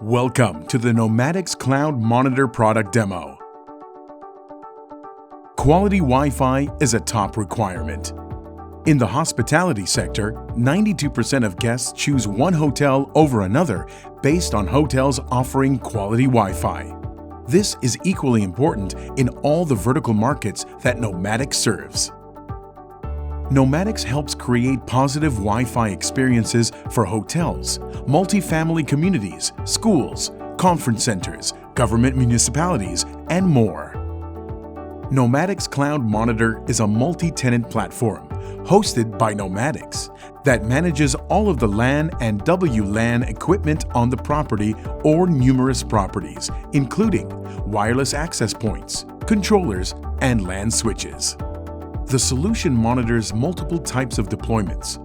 Welcome to the Nomadix Cloud Monitor product demo. Quality Wi-Fi is a top requirement. In the hospitality sector, 92% of guests choose one hotel over another based on hotels offering quality Wi-Fi. This is equally important in all the vertical markets that Nomadix serves. Nomadix helps create positive Wi-Fi experiences for hotels, multifamily communities, schools, conference centers, government municipalities, and more. Nomadix Cloud Monitor is a multi-tenant platform hosted by Nomadix that manages all of the LAN and WLAN equipment on the property or numerous properties, including wireless access points, controllers, and LAN switches. The solution monitors multiple types of deployments.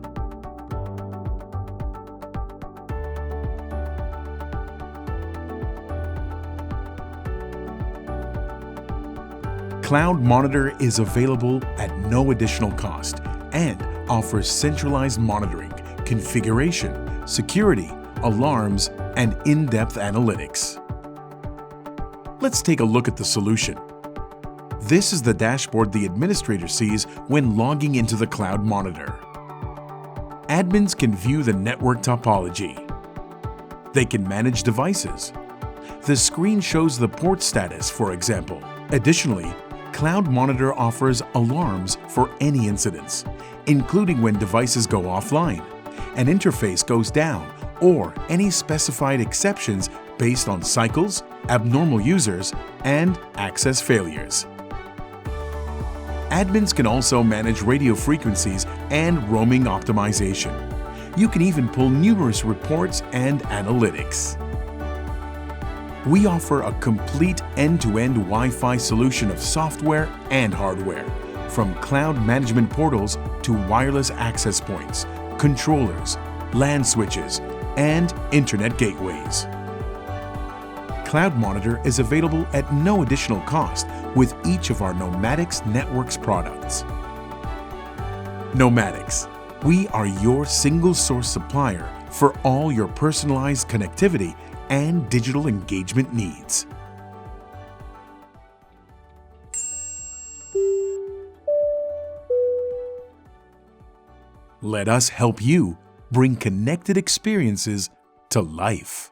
Cloud Monitor is available at no additional cost and offers centralized monitoring, configuration, security, alarms, and in-depth analytics. Let's take a look at the solution. This is the dashboard the administrator sees when logging into the Cloud Monitor. Admins can view the network topology. They can manage devices. The screen shows the port status, for example. Additionally, Cloud Monitor offers alarms for any incidents, including when devices go offline, an interface goes down, or any specified exceptions based on cycles, abnormal users, and access failures. Admins can also manage radio frequencies and roaming optimization. You can even pull numerous reports and analytics. We offer a complete end-to-end Wi-Fi solution of software and hardware, from cloud management portals to wireless access points, controllers, LAN switches, and internet gateways. Cloud Monitor is available at no additional cost with each of our Nomadix Networks products. Nomadix, we are your single-source supplier for all your personalized connectivity and digital engagement needs. Let us help you bring connected experiences to life.